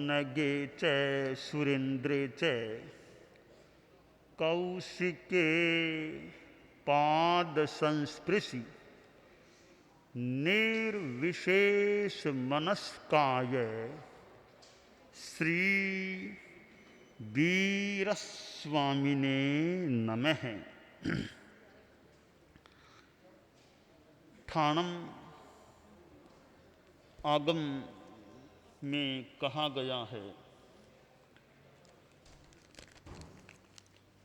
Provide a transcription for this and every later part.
नगे च सुरेन्द्रे च कौशिके पाद संस्पृशि निर्विशेष मनस्काय श्री वीरस्वामिने नमः। ठाणम आगम में कहा गया है,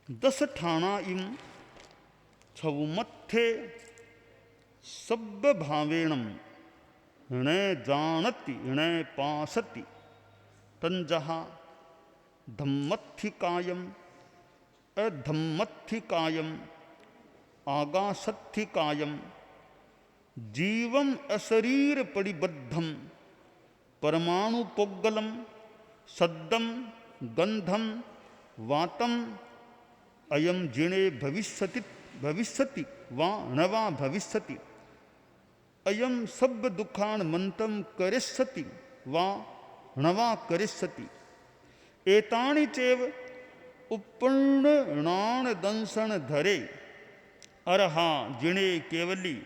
10 ठाणा इम छवुमत्थे सब्ब भावेणम णे जानति णे पासति तंजहा धम्मत्थिकायम अधम्मत्थिकायम आगासत्थिकायम जीवम अशरीर परिबद्धम परमाणु पोग्गलम सद्दम गंधम वातम अयम जिणे भविष्यति वा नवा भविष्यति अयम सब दुखान मंतम करिष्यति वा नवा करिष्यति एतानि चेव उपन्नान दंसन धरे अरहा जिणे केवली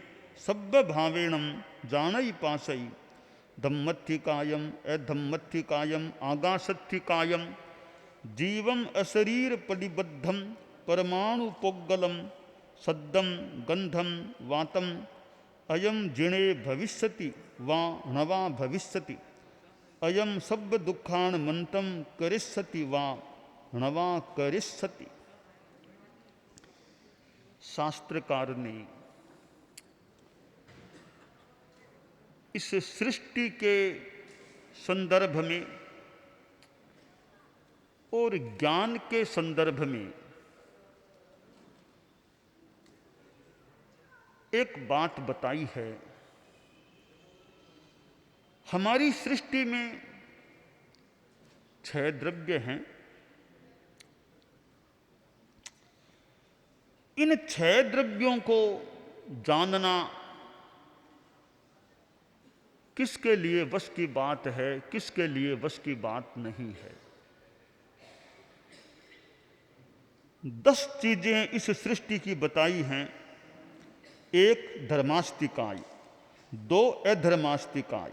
सब भावेणम जानई पासई धम्मत्थिकायम अधम्मत्थिकायम आगासत्थिकायम जीवम अशरीर परिबद्धम परमाणु पोग्गलम सद्दम गंधम वातम अयम जिणे भविष्यति वा नवा भविष्यति अयम सब दुखान मंतम करिष्यति वा नवा करिष्यति। शास्त्रकार ने इस सृष्टि के संदर्भ में और ज्ञान के संदर्भ में एक बात बताई है। हमारी सृष्टि में 6 द्रव्य हैं। इन 6 द्रव्यों को जानना किसके लिए वश की बात है, किसके लिए वश की बात नहीं है। 10 चीजें इस सृष्टि की बताई हैं। 1 धर्मास्तिकाय, 2 अधर्मास्तिकाय,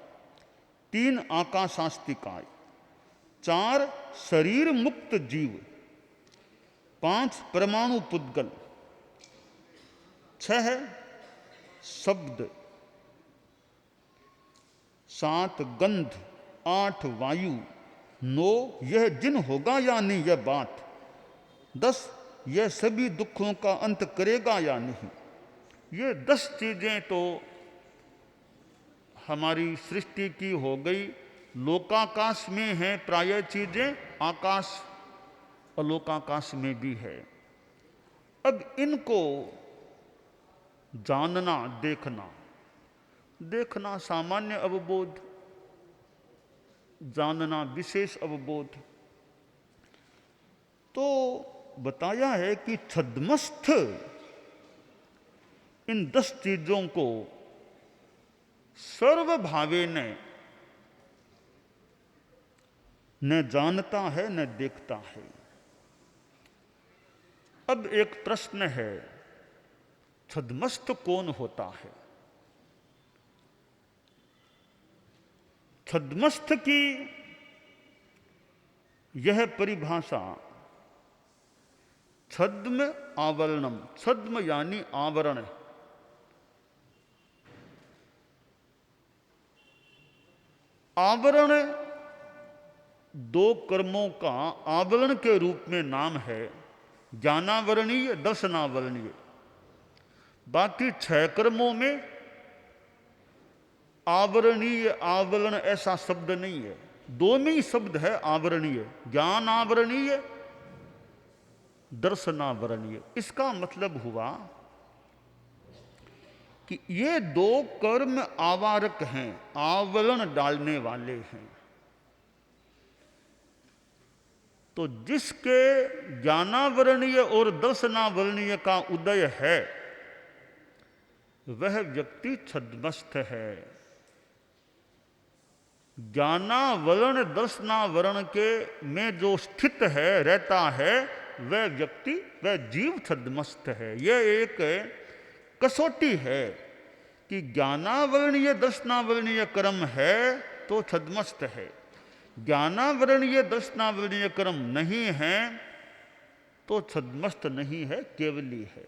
3 आकाशास्तिकाय, 4 शरीर मुक्त जीव, 5 परमाणु पुद्गल, 6 शब्द, 7 गंध, 8 वायु, 9 यह जिन होगा या नहीं यह बात, 10 यह सभी दुखों का अंत करेगा या नहीं। ये 10 चीजें तो हमारी सृष्टि की हो गई। लोकाकाश में हैं प्राय चीजें, आकाश और लोकाकाश में भी है। अब इनको जानना, देखना सामान्य अवबोध, जानना विशेष अवबोध। तो बताया है कि छद्मस्थ इन 10 चीजों को सर्वभावे न जानता है न देखता है। अब एक प्रश्न है, छद्मस्थ कौन होता है? छद्मस्थ की यह परिभाषा, छद्म आवरणम, छद्म यानी आवरण, आवरण 2 कर्मों का आवरण के रूप में नाम है, ज्ञानावरणीय, दर्शनावरणीय। बाकी 6 कर्मों में आवरणीय, आवरण ऐसा शब्द नहीं है। 2 में ही शब्द है आवरणीय, ज्ञान आवरणीय, दर्शनावरणीय। इसका मतलब हुआ कि ये 2 कर्म आवारक हैं, आवरण डालने वाले हैं। तो जिसके ज्ञानावरणीय और दर्शनावरणीय का उदय है वह व्यक्ति छद्मस्थ है। ज्ञानावरण दर्शनावरण के में जो स्थित है, रहता है, वह व्यक्ति, वह जीव छद्मस्त है। यह एक कसौटी है कि ज्ञानावरणीय दर्शनावरणीय कर्म है तो छद्मस्त है, ज्ञानावरणीय दर्शनावरणीय कर्म नहीं है तो छद्मस्त नहीं है, केवली है।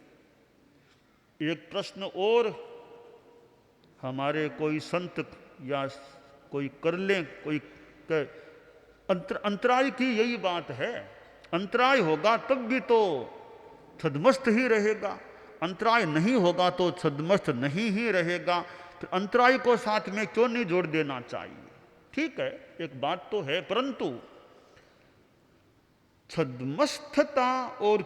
एक प्रश्न और हमारे कोई संत या कोई कर लें, कोई अंतराय की यही बात है। अंतराय होगा तब भी तो छद्मस्त ही रहेगा, अंतराय नहीं होगा तो छद्मस्त नहीं ही रहेगा। तो अंतराय को साथ में क्यों नहीं जोड़ देना चाहिए? ठीक है, एक बात तो है, परंतु छद्मस्थता और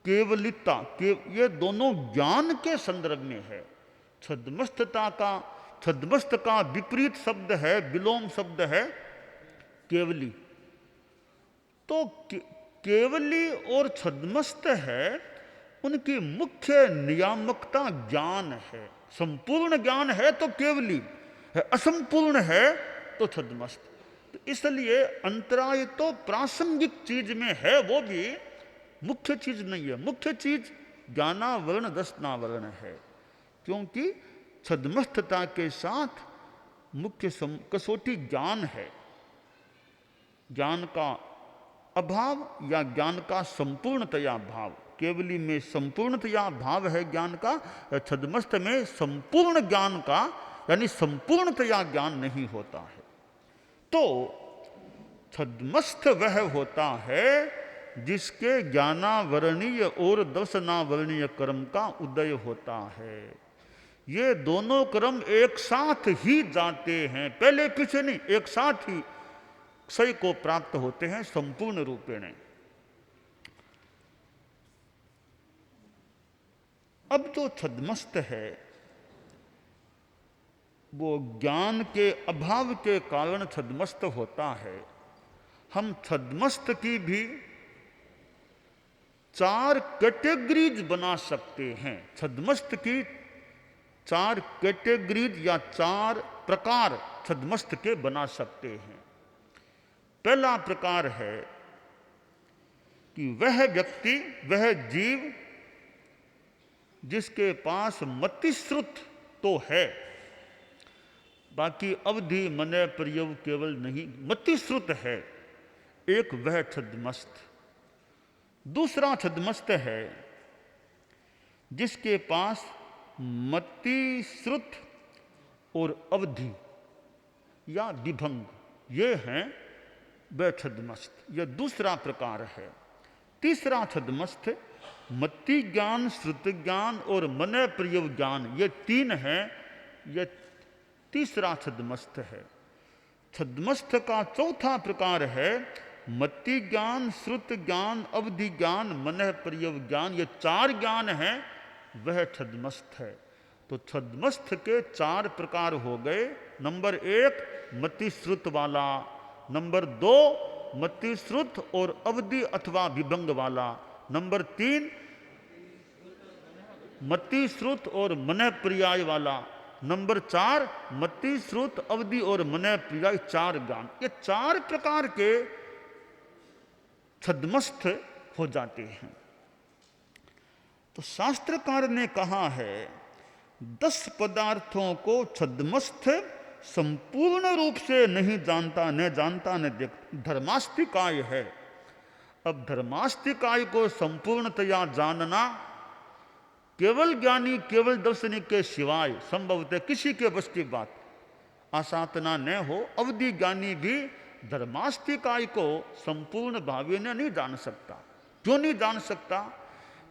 केवलिता ये दोनों ज्ञान के संदर्भ में है। छद्मस्थता का, छद्मस्त का विपरीत शब्द है, विलोम शब्द है केवली। तो केवली और छद्मस्त है, उनकी मुख्य नियामकता ज्ञान है। संपूर्ण ज्ञान है तो केवली है, असंपूर्ण है तो छद्मस्त। तो इसलिए अंतराय तो प्रासंगिक चीज में है, वो भी मुख्य चीज नहीं है। मुख्य चीज ज्ञानावरण दर्शनावरण है, क्योंकि छद्मस्थता के साथ मुख्य कसौटी ज्ञान है। ज्ञान का अभाव या ज्ञान का संपूर्णतया भाव, केवली में संपूर्णतया भाव है ज्ञान का, छद्मस्त में संपूर्ण ज्ञान का यानी संपूर्णतया ज्ञान नहीं होता है। तो छद्मस्थ वह होता है जिसके ज्ञानावरणीय और दर्शनावरणीय कर्म का उदय होता है। ये दोनों कर्म एक साथ ही जाते हैं, पहले पीछे नहीं, एक साथ ही क्षय को प्राप्त होते हैं संपूर्ण रूपेण। अब जो छद्मस्त है वो ज्ञान के अभाव के कारण छद्मस्त होता है। हम छद्मस्त की भी 4 कैटेगरीज बना सकते हैं। छद्मस्त की 4 कैटेगरीज या 4 प्रकार छद्मस्त के बना सकते हैं। पहला प्रकार है कि वह व्यक्ति, वह जीव जिसके पास मतिश्रुत तो है, बाकी अवधि मन प्रयोग केवल नहीं, मतिश्रुत है, एक वह छद्मस्त। दूसरा छद्मस्त है जिसके पास मतिश्रुत और अवधि या विभंग, ये हैं वह छद्मस्त। यह दूसरा प्रकार है। तीसरा छद्मस्त मति ज्ञान, श्रुति ज्ञान और मन प्रयोग ज्ञान, ये 3 हैं। यह तीसरा छद्मस्त है। छद्मस्त का चौथा प्रकार है मति ज्ञान, श्रुत ज्ञान, अवधि ज्ञान, मन प्रयोग ज्ञान, ये 4 ज्ञान हैं, वह छद्मस्त है। तो छद्मस्त के 4 प्रकार हो गए। नंबर 1 मति श्रुत वाला, नंबर 2 मति श्रुत और अवधि अथवा विभंग वाला, नंबर 3 मति श्रुत और मन पर्याय वाला, नंबर 4 मति श्रुत अवधि और मन पर्याय, 4 ज्ञान। ये 4 प्रकार के छद्मस्थ हो जाते हैं। तो शास्त्रकार ने कहा है 10 पदार्थों को छद्मस्थ संपूर्ण रूप से नहीं जानता, न जानता न देखता, धर्मास्तिकाय है। अब धर्मास्तिकाय को संपूर्णतया जानना केवल ज्ञानी, केवल दर्शनिक के सिवाय संभवतः किसी के बस की बात आसातना न हो। अवधि ज्ञानी भी धर्मास्तिकाय को संपूर्ण भावी ने नहीं जान सकता। क्यों नहीं जान सकता?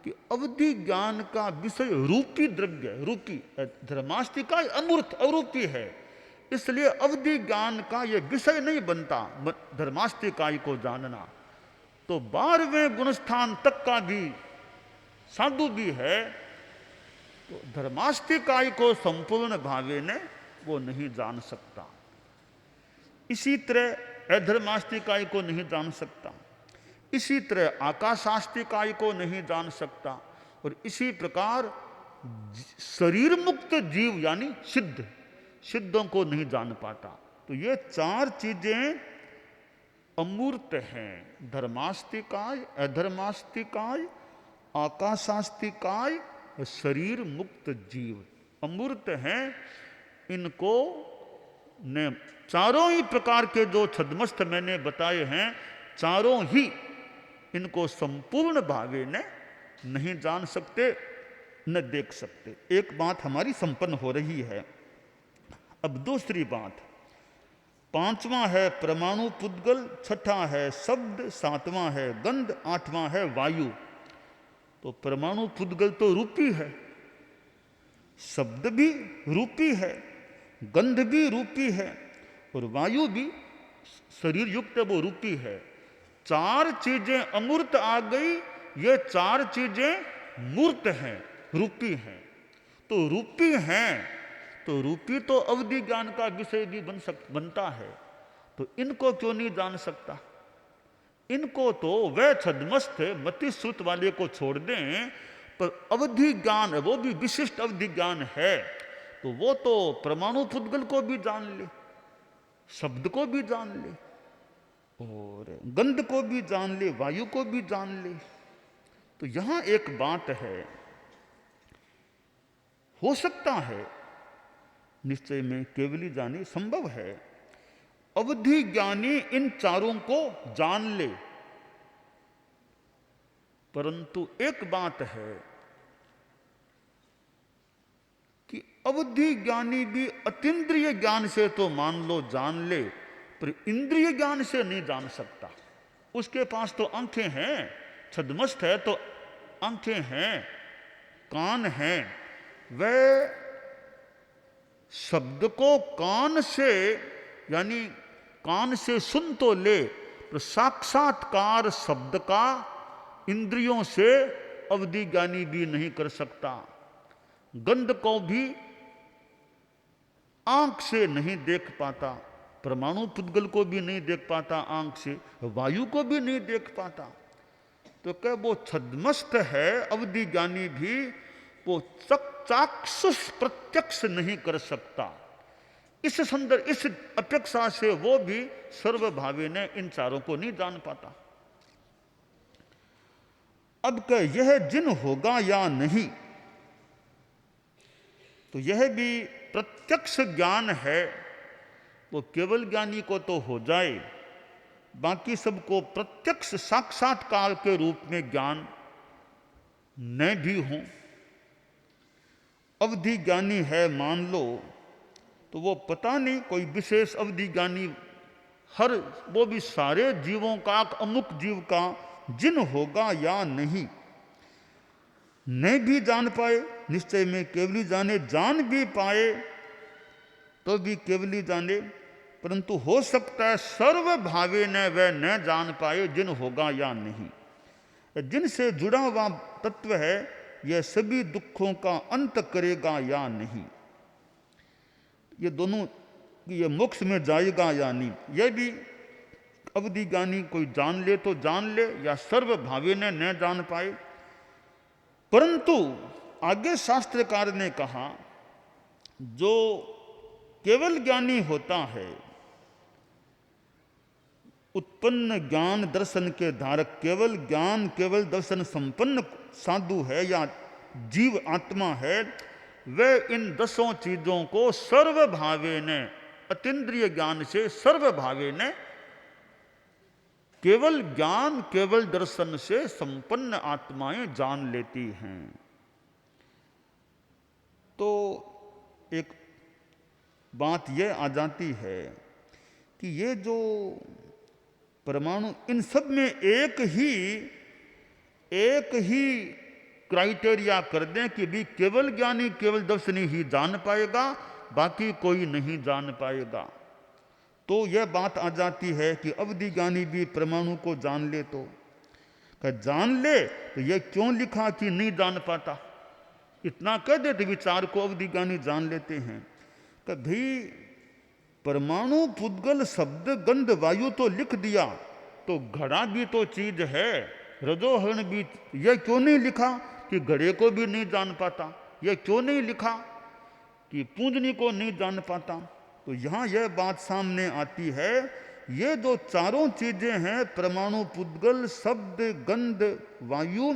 कि अवधि ज्ञान का विषय रूपी द्रव्य, रूपी, धर्मास्तिकाय अमूर्त अरूपी है, इसलिए अवधि ज्ञान का यह विषय नहीं बनता धर्मास्तिकाय को जानना। तो 12वें गुणस्थान तक का भी साधु भी है, तो धर्मास्तिकाय को संपूर्ण भावे ने वो नहीं जान सकता। इसी तरह अधर्मास्तिकाय को नहीं जान सकता, इसी तरह आकाशास्तिकाय को नहीं जान सकता, और इसी प्रकार शरीर मुक्त जीव यानी सिद्धों को नहीं जान पाता। तो ये चार चीजें अमूर्त हैं। धर्मास्तिकाय, अधर्मास्तिकाय, आकाशास्तिकाय, शरीर मुक्त जीव अमूर्त हैं। इनको ने चारों ही प्रकार के जो छद्मस्थ मैंने बताए हैं, चारों ही इनको संपूर्ण भावे ने नहीं जान सकते, न देख सकते। एक बात हमारी संपन्न हो रही है। अब दूसरी बात, पांचवां है परमाणु पुद्गल, छठा है शब्द, सातवां है गंध, आठवां है वायु। तो परमाणु पुद्गल तो रूपी है, शब्द भी रूपी है, गंध भी रूपी है, और वायु भी शरीर युक्त वो रूपी है। चार चीजें अमूर्त आ गई, ये चार चीजें मूर्त हैं, रूपी हैं। तो रूपी हैं, तो रूपी तो अवधि ज्ञान का विषय भी बनता है। तो इनको क्यों नहीं जान सकता? इनको तो वह छद्मस्थ मति श्रुत वाले को छोड़ दें, पर अवधि ज्ञान, वो भी विशिष्ट अवधि ज्ञान है, तो वो तो परमाणु पुद्गल को भी जान ले, शब्द को भी जान ले, और गंध को भी जान ले, वायु को भी जान ले। तो यहां एक बात है, हो सकता है निश्चय में केवली जानी संभव है, अवधि ज्ञानी इन चारों को जान ले। परंतु एक बात है कि अवधि ज्ञानी भी अतीन्द्रिय ज्ञान से तो मान लो जान ले, पर इंद्रिय ज्ञान से नहीं जान सकता। उसके पास तो आंखें हैं, छद्मस्थ है तो आंखें हैं, कान हैं, वह शब्द को कान से, यानी कान से सुन तो ले, तो साक्षात्कार शब्द का इंद्रियों से अवधि ज्ञानी भी नहीं कर सकता। गंध को भी आंख से नहीं देख पाता, परमाणु पुद्गल को भी नहीं देख पाता आंख से, वायु को भी नहीं देख पाता। तो क्या वो छद्मस्थ है अवधि ज्ञानी भी, वो चाक्षुष प्रत्यक्ष नहीं कर सकता। इस संदर्भ, इस अपेक्षा से वो भी सर्वभावी ने इन चारों को नहीं जान पाता। अब क्या यह जिन होगा या नहीं, तो यह भी प्रत्यक्ष ज्ञान है। वो केवल ज्ञानी को तो हो जाए, बाकी सबको प्रत्यक्ष साक्षात्कार के रूप में ज्ञान न भी हो। अवधि ज्ञानी है मान लो, तो वो पता नहीं कोई विशेष अवधि ज्ञानी, हर वो भी सारे जीवों का, अमुक जीव का जिन होगा या नहीं, नहीं भी जान पाए, निश्चय में केवली जाने, जान भी पाए तो भी केवली जाने, परंतु हो सकता है सर्वभावी ने वह न जान पाए जिन होगा या नहीं। जिनसे जुड़ा हुआ तत्व है, यह सभी दुखों का अंत करेगा या नहीं, ये दोनों, ये मोक्ष में जाएगा या नहीं, यह भी अवधि ज्ञानी कोई जान ले तो जान ले, या सर्वभावी ने न जान पाए। परंतु आगे शास्त्रकार ने कहा, जो केवल ज्ञानी होता है, उत्पन्न ज्ञान दर्शन के धारक, केवल ज्ञान केवल दर्शन संपन्न साधु है या जीव आत्मा है, वह इन 10 चीजों को सर्वभावे ने, अतीन्द्रिय ज्ञान से सर्वभावे ने, केवल ज्ञान केवल दर्शन से संपन्न आत्माएं जान लेती हैं। तो एक बात यह आ जाती है कि ये जो परमाणु, इन सब में एक ही क्राइटेरिया कर दें कि भी केवल ज्ञानी केवल दर्शनी ही जान पाएगा, बाकी कोई नहीं जान पाएगा, तो यह बात आ जाती है कि अवधि ज्ञानी भी परमाणु को जान ले, तो जान ले, तो यह क्यों लिखा कि नहीं जान पाता? इतना कह देते विचार को अवधि ज्ञानी जान लेते हैं। कभी परमाणु पुद्गल शब्द गंध वायु तो लिख दिया, तो घड़ा भी तो चीज है, रजोहरण भी, यह क्यों नहीं लिखा कि घड़े को भी नहीं जान पाता? यह क्यों नहीं लिखा कि पूंजनी को नहीं जान पाता? तो यहाँ यह बात सामने आती है, ये जो चारों चीजें हैं, परमाणु, पुद्गल, शब्द, गंध, वायु,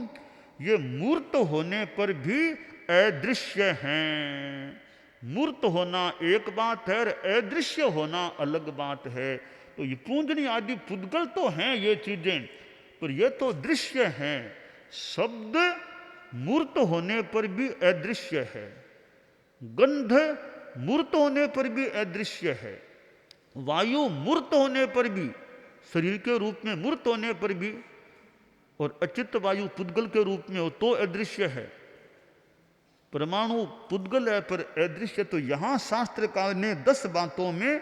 ये मूर्त होने पर भी अदृश्य हैं। मूर्त होना एक बात है और अदृश्य होना अलग बात है। तो ये पूंजनी आदि पुद्गल तो हैं ये चीजें, पर ये तो दृश्य हैं। शब्द मूर्त होने पर भी अदृश्य है, गंध मूर्त होने पर भी अदृश्य है, वायु मूर्त होने पर भी, शरीर के रूप में मूर्त होने पर भी, और अचित वायु पुद्गल के रूप में हो तो अदृश्य है। परमाणु पुद्गल है पर अदृश्य। तो यहां शास्त्रकार ने 10 बातों में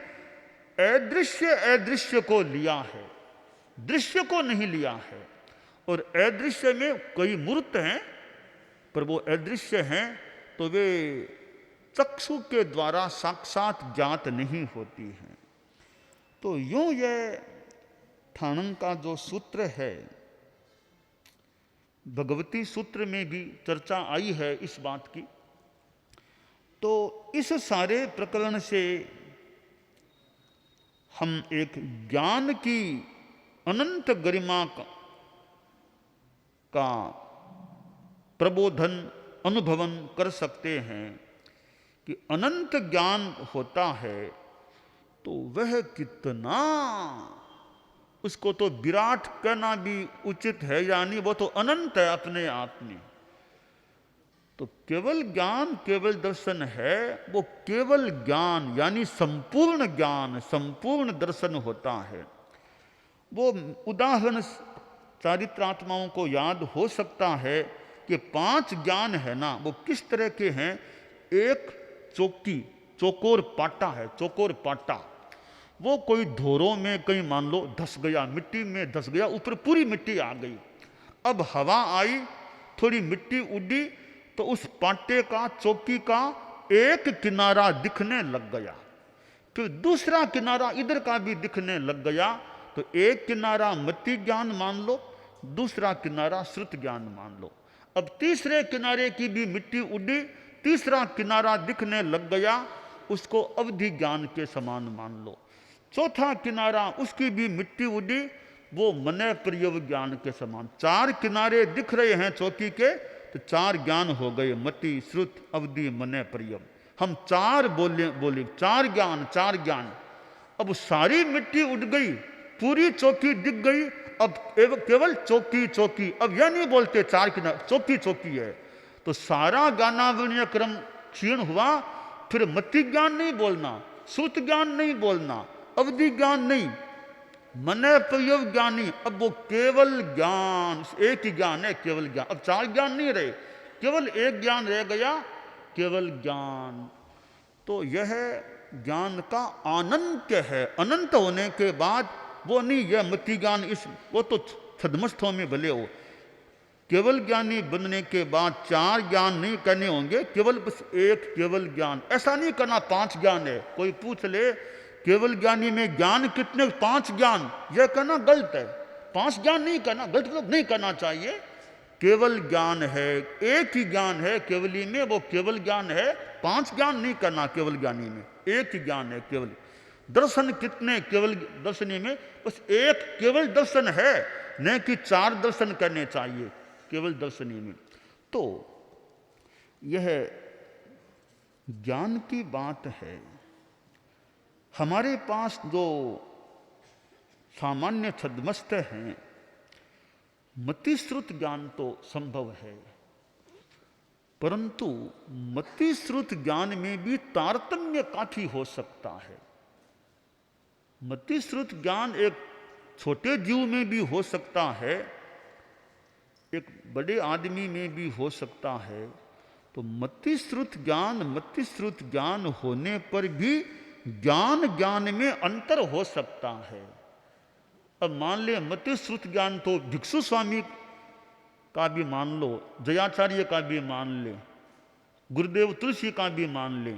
अदृश्य अदृश्य को लिया है, दृश्य को नहीं लिया है। और अदृश्य में कई मूर्त हैं पर वो अदृश्य हैं, तो वे चक्षु के द्वारा साक्षात ज्ञात नहीं होती हैं। तो यूं यह ठाणन का जो सूत्र है, भगवती सूत्र में भी चर्चा आई है इस बात की। तो इस सारे प्रकरण से हम एक ज्ञान की अनंत गरिमा का प्रबोधन अनुभवन कर सकते हैं कि अनंत ज्ञान होता है तो वह कितना, उसको तो विराट कहना भी उचित है, यानी वो तो अनंत है अपने आप में। तो केवल ज्ञान, केवल दर्शन है, वो केवल ज्ञान यानी संपूर्ण ज्ञान, संपूर्ण दर्शन होता है। वो उदाहरण चारित्रात्माओं को याद हो सकता है कि 5 ज्ञान है ना, वो किस तरह के हैं। एक चौकी, चौकोर पाटा है, चौकोर पाटा, वो कोई धोरों में कहीं मान लो धस गया, मिट्टी में धस गया, ऊपर पूरी मिट्टी आ गई। अब हवा आई, थोड़ी मिट्टी उड़ी, तो उस पाटे का, चौकी का एक किनारा दिखने लग गया, फिर दूसरा किनारा इधर का भी दिखने लग गया। तो एक किनारा मति ज्ञान मान लो, दूसरा किनारा श्रुत ज्ञान मान लो। अब तीसरे किनारे की भी मिट्टी उड़ी, तीसरा किनारा दिखने लग गया, उसको अवधि ज्ञान के समान मान लो। चौथा किनारा, उसकी भी मिट्टी उड़ी, वो मने प्रयोग ज्ञान के समान। 4 किनारे दिख रहे हैं चौकी के, तो 4 ज्ञान हो गए, मति, श्रुत, अवधि, मने प्रयोग। हम 4 बोले 4 ज्ञान, 4 ज्ञान। अब सारी मिट्टी उड़ गई, पूरी चौकी दिख गई, अब केवल चौकी चौकी। अब यह नहीं बोलते 4 किनारे, चौकी चौकी है। तो सारा ज्ञानावरणीय क्रम क्षीण हुआ। फिर मति ज्ञान नहीं बोलना, श्रुत ज्ञान नहीं बोलना, अवधि ज्ञान नहीं, मने प्रयोग ज्ञान नहीं। अब वो केवल ज्ञान, एक ही ज्ञान है, केवल ज्ञान। अब 4 ज्ञान नहीं रहे, केवल एक ज्ञान रह गया, केवल ज्ञान। तो यह ज्ञान का अनंत है। अनंत होने के बाद वो नहीं, यह मति ज्ञान, इस वो तो छद्मस्थों में भले हो। केवल ज्ञानी बनने के बाद 4 ज्ञान नहीं करने होंगे, केवल बस एक केवल ज्ञान। ऐसा नहीं करना 5 ज्ञान है। कोई पूछ ले केवल ज्ञानी में ज्ञान कितने, 5 ज्ञान, यह कहना गलत है। 5 ज्ञान नहीं करना, गलत मतलब नहीं करना चाहिए। केवल ज्ञान है, एक ही ज्ञान है केवली में, वो केवल ज्ञान है। 5 ज्ञान नहीं करना केवल ज्ञानी में, एक ही ज्ञान है केवल। दर्शन कितने केवल दर्शनी में, बस एक केवल दर्शन है, न कि 4 दर्शन करने चाहिए केवल दर्शनी में। तो यह ज्ञान की बात है। हमारे पास जो सामान्य छद्मस्त हैं, मति श्रुत ज्ञान तो संभव है, परंतु मति श्रुत ज्ञान में भी तारतम्य काफी हो सकता है। मति श्रुत ज्ञान एक छोटे जीव में भी हो सकता है, एक बड़े आदमी में भी हो सकता है। तो मति श्रुत ज्ञान होने पर भी ज्ञान में अंतर हो सकता है। अब मान ले मति श्रुत ज्ञान तो भिक्षु स्वामी का भी मान लो, जयाचार्य का भी मान ले, गुरुदेव तुलसी का भी मान ले,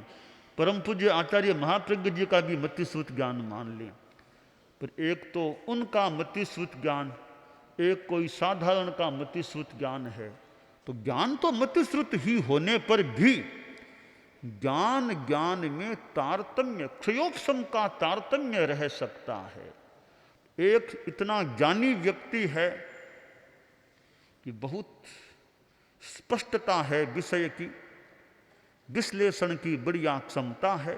परम पूज्य आचार्य महाप्रज्ञ जी का भी मति श्रुत ज्ञान मान ले। पर एक तो उनका मति श्रुत ज्ञान, एक कोई साधारण का मति श्रुत ज्ञान है। तो ज्ञान तो मति श्रुत ही होने पर भी ज्ञान ज्ञान में तारतम्य, क्षयोपशम का तारतम्य रह सकता है। एक इतना ज्ञानी व्यक्ति है कि बहुत स्पष्टता है विषय की, विश्लेषण की बढ़िया क्षमता है,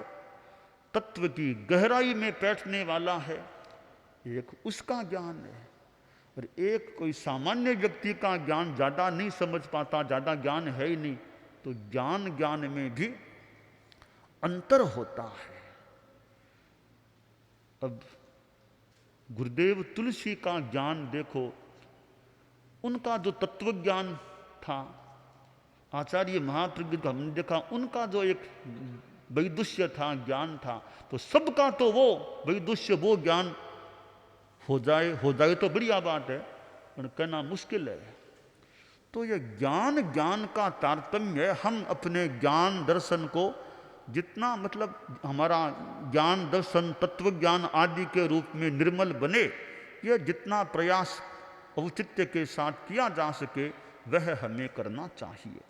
तत्व की गहराई में बैठने वाला है, एक उसका ज्ञान है। और एक कोई सामान्य व्यक्ति का ज्ञान ज़्यादा नहीं समझ पाता, ज़्यादा ज्ञान है ही नहीं, तो ज्ञान ज्ञान में भी अंतर होता है। अब गुरुदेव तुलसी का ज्ञान देखो, उनका जो तत्व ज्ञान था, आचार्य महाप्रज्ञ को हमने देखा, उनका जो एक वैदुष्य था, ज्ञान था, तो सबका तो वो वैदुष्य, वो ज्ञान हो जाए तो बढ़िया बात है, पर कहना मुश्किल है। तो ये ज्ञान ज्ञान का तारतम्य, हम अपने ज्ञान दर्शन को जितना, मतलब हमारा ज्ञान दर्शन तत्व ज्ञान आदि के रूप में निर्मल बने, यह जितना प्रयास औचित्य के साथ किया जा सके वह हमें करना चाहिए।